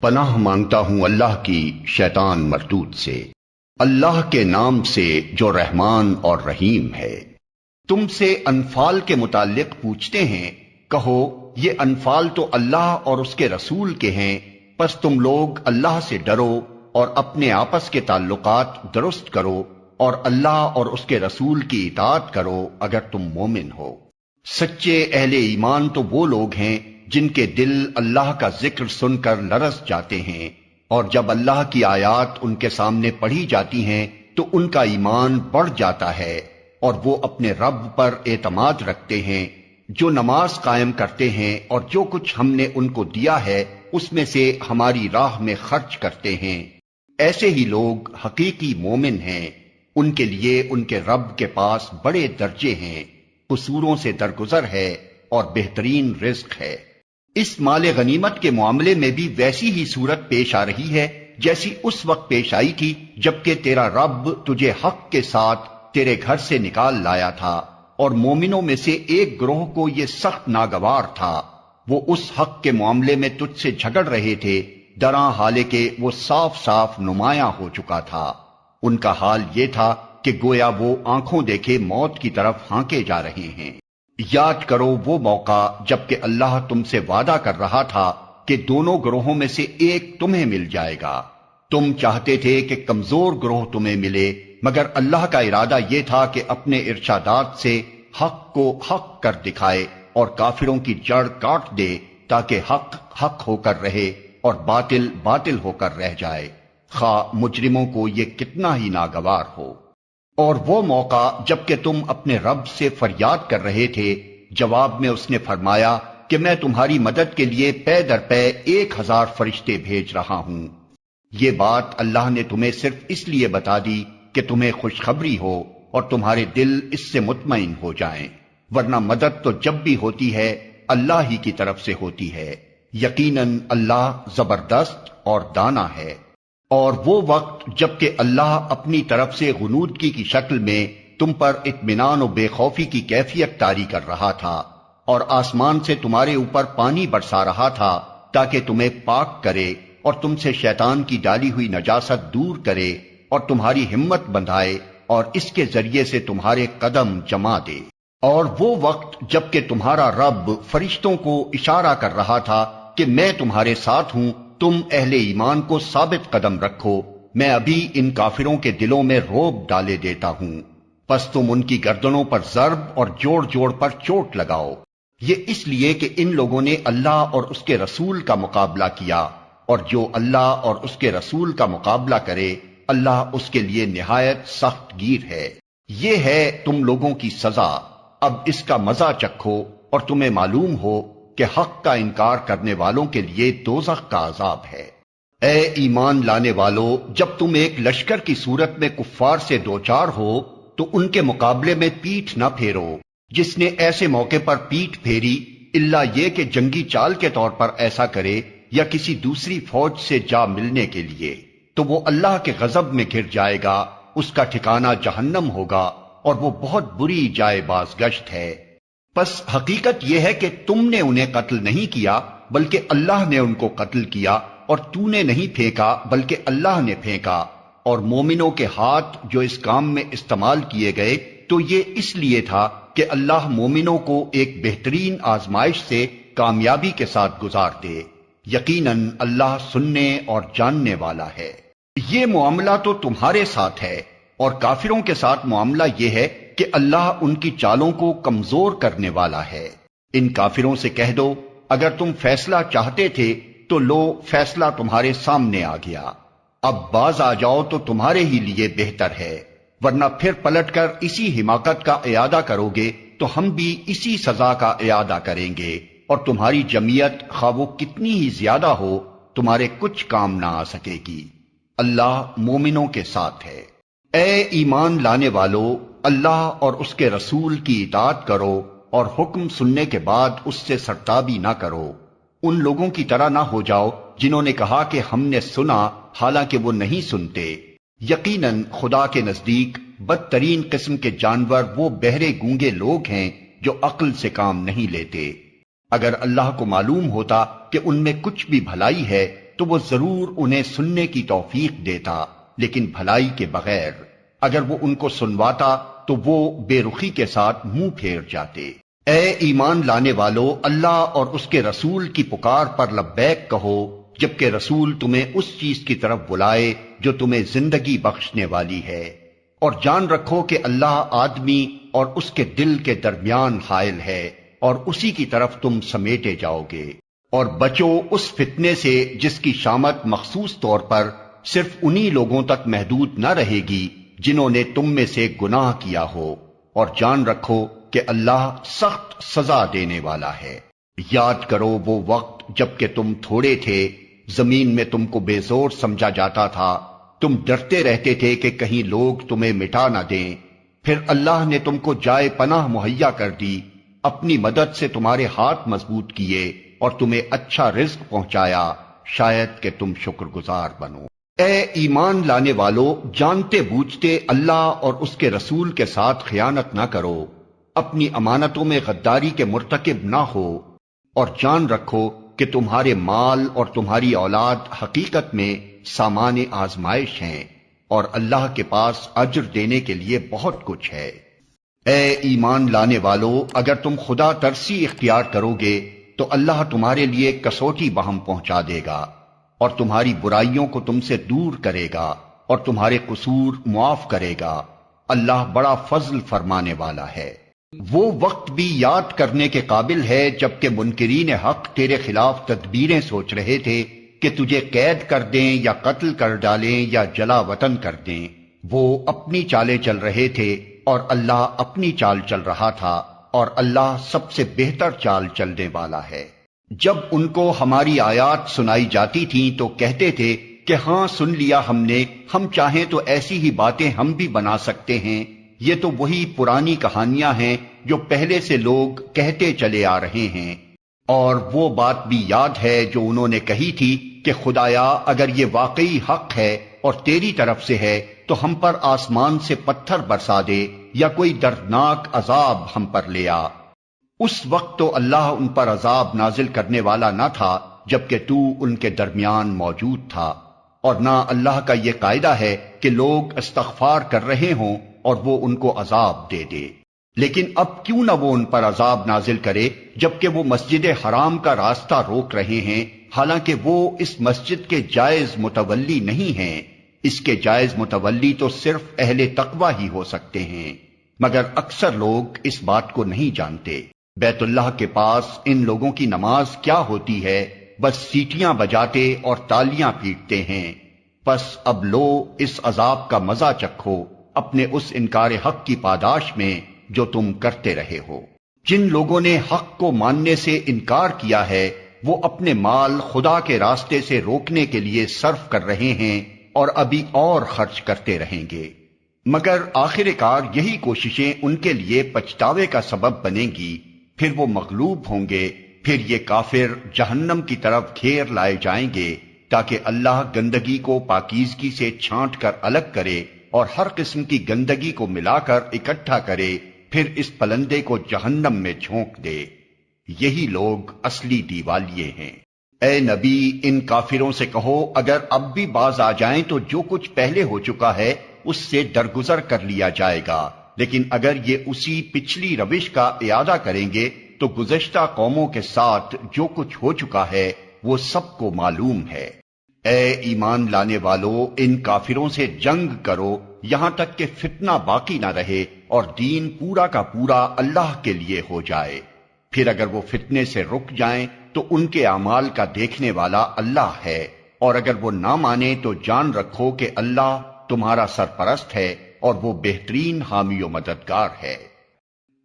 پناہ مانگتا ہوں اللہ کی شیطان مردود سے، اللہ کے نام سے جو رحمان اور رحیم ہے۔ تم سے انفال کے متعلق پوچھتے ہیں، کہو یہ انفال تو اللہ اور اس کے رسول کے ہیں، پس تم لوگ اللہ سے ڈرو اور اپنے آپس کے تعلقات درست کرو اور اللہ اور اس کے رسول کی اطاعت کرو اگر تم مومن ہو۔ سچے اہل ایمان تو وہ لوگ ہیں جن کے دل اللہ کا ذکر سن کر لرز جاتے ہیں، اور جب اللہ کی آیات ان کے سامنے پڑھی جاتی ہیں تو ان کا ایمان بڑھ جاتا ہے، اور وہ اپنے رب پر اعتماد رکھتے ہیں، جو نماز قائم کرتے ہیں اور جو کچھ ہم نے ان کو دیا ہے اس میں سے ہماری راہ میں خرچ کرتے ہیں۔ ایسے ہی لوگ حقیقی مومن ہیں، ان کے لیے ان کے رب کے پاس بڑے درجے ہیں، قصوروں سے درگزر ہے اور بہترین رزق ہے۔ اس مال غنیمت کے معاملے میں بھی ویسی ہی صورت پیش آ رہی ہے جیسی اس وقت پیش آئی تھی جبکہ تیرا رب تجھے حق کے ساتھ تیرے گھر سے نکال لایا تھا، اور مومنوں میں سے ایک گروہ کو یہ سخت ناگوار تھا، وہ اس حق کے معاملے میں تجھ سے جھگڑ رہے تھے، دراں حالے کہ وہ صاف صاف نمایاں ہو چکا تھا۔ ان کا حال یہ تھا کہ گویا وہ آنکھوں دیکھے موت کی طرف ہانکے جا رہے ہیں۔ یاد کرو وہ موقع جبکہ اللہ تم سے وعدہ کر رہا تھا کہ دونوں گروہوں میں سے ایک تمہیں مل جائے گا۔ تم چاہتے تھے کہ کمزور گروہ تمہیں ملے، مگر اللہ کا ارادہ یہ تھا کہ اپنے ارشادات سے حق کو حق کر دکھائے اور کافروں کی جڑ کاٹ دے تاکہ حق حق ہو کر رہے اور باطل باطل ہو کر رہ جائے، خواہ مجرموں کو یہ کتنا ہی ناگوار ہو۔ اور وہ موقع جبکہ تم اپنے رب سے فریاد کر رہے تھے، جواب میں اس نے فرمایا کہ میں تمہاری مدد کے لیے پے در پے 1000 فرشتے بھیج رہا ہوں۔ یہ بات اللہ نے تمہیں صرف اس لیے بتا دی کہ تمہیں خوشخبری ہو اور تمہارے دل اس سے مطمئن ہو جائیں، ورنہ مدد تو جب بھی ہوتی ہے اللہ ہی کی طرف سے ہوتی ہے، یقیناً اللہ زبردست اور دانا ہے۔ اور وہ وقت جبکہ اللہ اپنی طرف سے غنودگی کی شکل میں تم پر اطمینان و بے خوفی کی کیفیت طاری کر رہا تھا، اور آسمان سے تمہارے اوپر پانی برسا رہا تھا تاکہ تمہیں پاک کرے اور تم سے شیطان کی ڈالی ہوئی نجاست دور کرے اور تمہاری ہمت بندھائے اور اس کے ذریعے سے تمہارے قدم جما دے۔ اور وہ وقت جبکہ تمہارا رب فرشتوں کو اشارہ کر رہا تھا کہ میں تمہارے ساتھ ہوں، تم اہل ایمان کو ثابت قدم رکھو، میں ابھی ان کافروں کے دلوں میں رعب ڈالے دیتا ہوں، پس تم ان کی گردنوں پر ضرب اور جوڑ جوڑ پر چوٹ لگاؤ۔ یہ اس لیے کہ ان لوگوں نے اللہ اور اس کے رسول کا مقابلہ کیا، اور جو اللہ اور اس کے رسول کا مقابلہ کرے اللہ اس کے لیے نہایت سخت گیر ہے۔ یہ ہے تم لوگوں کی سزا، اب اس کا مزہ چکھو اور تمہیں معلوم ہو کہ حق کا انکار کرنے والوں کے لیے دوزخ کا عذاب ہے۔ اے ایمان لانے والو، جب تم ایک لشکر کی صورت میں کفار سے دوچار ہو تو ان کے مقابلے میں پیٹھ نہ پھیرو۔ جس نے ایسے موقع پر پیٹھ پھیری الا یہ کہ جنگی چال کے طور پر ایسا کرے یا کسی دوسری فوج سے جا ملنے کے لیے، تو وہ اللہ کے غضب میں گر جائے گا، اس کا ٹھکانہ جہنم ہوگا اور وہ بہت بری جائے بازگشت ہے۔ پس حقیقت یہ ہے کہ تم نے انہیں قتل نہیں کیا بلکہ اللہ نے ان کو قتل کیا، اور تو نے نہیں پھینکا بلکہ اللہ نے پھینکا، اور مومنوں کے ہاتھ جو اس کام میں استعمال کیے گئے تو یہ اس لیے تھا کہ اللہ مومنوں کو ایک بہترین آزمائش سے کامیابی کے ساتھ گزار دے، یقیناً اللہ سننے اور جاننے والا ہے۔ یہ معاملہ تو تمہارے ساتھ ہے، اور کافروں کے ساتھ معاملہ یہ ہے کہ اللہ ان کی چالوں کو کمزور کرنے والا ہے۔ ان کافروں سے کہہ دو اگر تم فیصلہ چاہتے تھے تو لو فیصلہ تمہارے سامنے آ گیا، اب باز آ جاؤ تو تمہارے ہی لیے بہتر ہے، ورنہ پھر پلٹ کر اسی حماقت کا اعادہ کرو گے تو ہم بھی اسی سزا کا اعادہ کریں گے، اور تمہاری جمعیت خواہ وہ کتنی ہی زیادہ ہو تمہارے کچھ کام نہ آ سکے گی۔ اللہ مومنوں کے ساتھ ہے۔ اے ایمان لانے والو، اللہ اور اس کے رسول کی اطاعت کرو اور حکم سننے کے بعد اس سے سرتابی نہ کرو۔ ان لوگوں کی طرح نہ ہو جاؤ جنہوں نے کہا کہ ہم نے سنا حالانکہ وہ نہیں سنتے۔ یقیناً خدا کے نزدیک بدترین قسم کے جانور وہ بہرے گونگے لوگ ہیں جو عقل سے کام نہیں لیتے۔ اگر اللہ کو معلوم ہوتا کہ ان میں کچھ بھی بھلائی ہے تو وہ ضرور انہیں سننے کی توفیق دیتا، لیکن بھلائی کے بغیر۔ اگر وہ ان کو سنواتا تو وہ بے رخی کے ساتھ منہ پھیر جاتے۔ اے ایمان لانے والو، اللہ اور اس کے رسول کی پکار پر لبیک کہو، جبکہ رسول تمہیں اس چیز کی طرف بلائے جو تمہیں زندگی بخشنے والی ہے، اور جان رکھو کہ اللہ آدمی اور اس کے دل کے درمیان حائل ہے، اور اسی کی طرف تم سمیٹے جاؤ گے۔ اور بچو اس فتنے سے جس کی شامت مخصوص طور پر صرف انہی لوگوں تک محدود نہ رہے گی جنہوں نے تم میں سے گناہ کیا ہو، اور جان رکھو کہ اللہ سخت سزا دینے والا ہے۔ یاد کرو وہ وقت جب کہ تم تھوڑے تھے، زمین میں تم کو بے زور سمجھا جاتا تھا، تم ڈرتے رہتے تھے کہ کہیں لوگ تمہیں مٹا نہ دیں، پھر اللہ نے تم کو جائے پناہ مہیا کر دی، اپنی مدد سے تمہارے ہاتھ مضبوط کیے اور تمہیں اچھا رزق پہنچایا، شاید کہ تم شکر گزار بنو۔ اے ایمان لانے والو، جانتے بوجھتے اللہ اور اس کے رسول کے ساتھ خیانت نہ کرو، اپنی امانتوں میں غداری کے مرتکب نہ ہو، اور جان رکھو کہ تمہارے مال اور تمہاری اولاد حقیقت میں سامان آزمائش ہیں، اور اللہ کے پاس اجر دینے کے لیے بہت کچھ ہے۔ اے ایمان لانے والو، اگر تم خدا ترسی اختیار کرو گے تو اللہ تمہارے لیے کسوٹی بہم پہنچا دے گا، اور تمہاری برائیوں کو تم سے دور کرے گا، اور تمہارے قصور معاف کرے گا۔ اللہ بڑا فضل فرمانے والا ہے۔ وہ وقت بھی یاد کرنے کے قابل ہے جبکہ منکرین حق تیرے خلاف تدبیریں سوچ رہے تھے کہ تجھے قید کر دیں یا قتل کر ڈالیں یا جلا وطن کر دیں۔ وہ اپنی چالیں چل رہے تھے اور اللہ اپنی چال چل رہا تھا، اور اللہ سب سے بہتر چال چلنے والا ہے۔ جب ان کو ہماری آیات سنائی جاتی تھیں تو کہتے تھے کہ ہاں سن لیا ہم نے، ہم چاہیں تو ایسی ہی باتیں ہم بھی بنا سکتے ہیں۔ یہ تو وہی پرانی کہانیاں ہیں جو پہلے سے لوگ کہتے چلے آ رہے ہیں۔ اور وہ بات بھی یاد ہے جو انہوں نے کہی تھی کہ خدایا اگر یہ واقعی حق ہے اور تیری طرف سے ہے تو ہم پر آسمان سے پتھر برسا دے یا کوئی دردناک عذاب ہم پر لے آ۔ اس وقت تو اللہ ان پر عذاب نازل کرنے والا نہ تھا جبکہ تو ان کے درمیان موجود تھا، اور نہ اللہ کا یہ قاعدہ ہے کہ لوگ استغفار کر رہے ہوں اور وہ ان کو عذاب دے دے۔ لیکن اب کیوں نہ وہ ان پر عذاب نازل کرے جبکہ وہ مسجد حرام کا راستہ روک رہے ہیں، حالانکہ وہ اس مسجد کے جائز متولی نہیں ہیں۔ اس کے جائز متولی تو صرف اہل تقوی ہی ہو سکتے ہیں، مگر اکثر لوگ اس بات کو نہیں جانتے۔ بیت اللہ کے پاس ان لوگوں کی نماز کیا ہوتی ہے، بس سیٹیاں بجاتے اور تالیاں پیٹتے ہیں۔ پس اب لو اس عذاب کا مزہ چکھو اپنے اس انکار حق کی پاداش میں جو تم کرتے رہے ہو۔ جن لوگوں نے حق کو ماننے سے انکار کیا ہے وہ اپنے مال خدا کے راستے سے روکنے کے لیے صرف کر رہے ہیں اور ابھی اور خرچ کرتے رہیں گے، مگر آخر کار یہی کوششیں ان کے لیے پچھتاوے کا سبب بنیں گی، پھر وہ مغلوب ہوں گے، پھر یہ کافر جہنم کی طرف گھیر لائے جائیں گے تاکہ اللہ گندگی کو پاکیزگی سے چھانٹ کر الگ کرے اور ہر قسم کی گندگی کو ملا کر اکٹھا کرے، پھر اس پلندے کو جہنم میں جھونک دے۔ یہی لوگ اصلی دیوالیے ہیں۔ اے نبی ان کافروں سے کہو اگر اب بھی باز آ جائیں تو جو کچھ پہلے ہو چکا ہے اس سے درگزر کر لیا جائے گا، لیکن اگر یہ اسی پچھلی روش کا اعادہ کریں گے تو گزشتہ قوموں کے ساتھ جو کچھ ہو چکا ہے وہ سب کو معلوم ہے۔ اے ایمان لانے والو ان کافروں سے جنگ کرو یہاں تک کہ فتنہ باقی نہ رہے اور دین پورا کا پورا اللہ کے لیے ہو جائے، پھر اگر وہ فتنے سے رک جائیں تو ان کے اعمال کا دیکھنے والا اللہ ہے، اور اگر وہ نہ مانے تو جان رکھو کہ اللہ تمہارا سرپرست ہے اور وہ بہترین حامی و مددگار ہے۔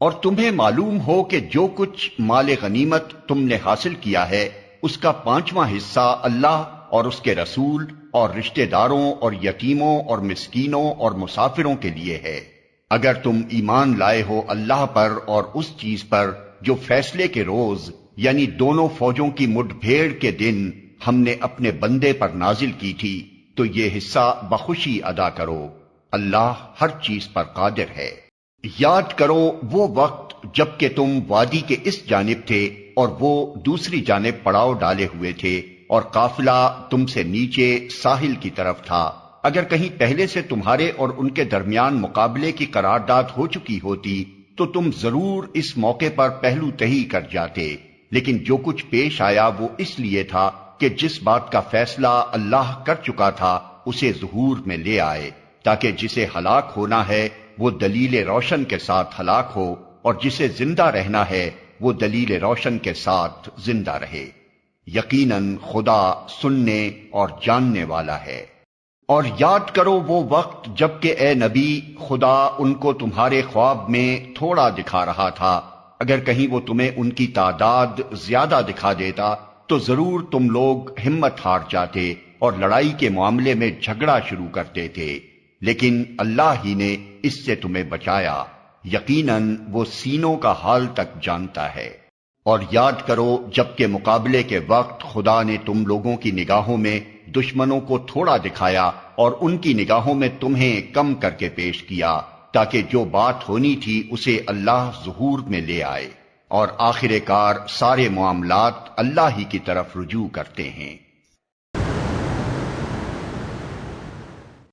اور تمہیں معلوم ہو کہ جو کچھ مال غنیمت تم نے حاصل کیا ہے اس کا 5واں حصہ اللہ اور اس کے رسول اور رشتہ داروں اور یتیموں اور مسکینوں اور مسافروں کے لیے ہے، اگر تم ایمان لائے ہو اللہ پر اور اس چیز پر جو فیصلے کے روز یعنی دونوں فوجوں کی مٹ بھیڑ کے دن ہم نے اپنے بندے پر نازل کی تھی، تو یہ حصہ بخوشی ادا کرو، اللہ ہر چیز پر قادر ہے۔ یاد کرو وہ وقت جب کہ تم وادی کے اس جانب تھے اور وہ دوسری جانب پڑاؤ ڈالے ہوئے تھے، اور قافلہ تم سے نیچے ساحل کی طرف تھا۔ اگر کہیں پہلے سے تمہارے اور ان کے درمیان مقابلے کی قرارداد ہو چکی ہوتی تو تم ضرور اس موقع پر پہلو تہی کر جاتے، لیکن جو کچھ پیش آیا وہ اس لیے تھا کہ جس بات کا فیصلہ اللہ کر چکا تھا اسے ظہور میں لے آئے، تاکہ جسے ہلاک ہونا ہے وہ دلیل روشن کے ساتھ ہلاک ہو، اور جسے زندہ رہنا ہے وہ دلیل روشن کے ساتھ زندہ رہے۔ یقیناً خدا سننے اور جاننے والا ہے۔ اور یاد کرو وہ وقت جب کہ اے نبی خدا ان کو تمہارے خواب میں تھوڑا دکھا رہا تھا، اگر کہیں وہ تمہیں ان کی تعداد زیادہ دکھا دیتا تو ضرور تم لوگ ہمت ہار جاتے اور لڑائی کے معاملے میں جھگڑا شروع کرتے تھے، لیکن اللہ ہی نے اس سے تمہیں بچایا، یقیناً وہ سینوں کا حال تک جانتا ہے۔ اور یاد کرو جب کہ مقابلے کے وقت خدا نے تم لوگوں کی نگاہوں میں دشمنوں کو تھوڑا دکھایا اور ان کی نگاہوں میں تمہیں کم کر کے پیش کیا، تاکہ جو بات ہونی تھی اسے اللہ ظہور میں لے آئے، اور آخر کار سارے معاملات اللہ ہی کی طرف رجوع کرتے ہیں۔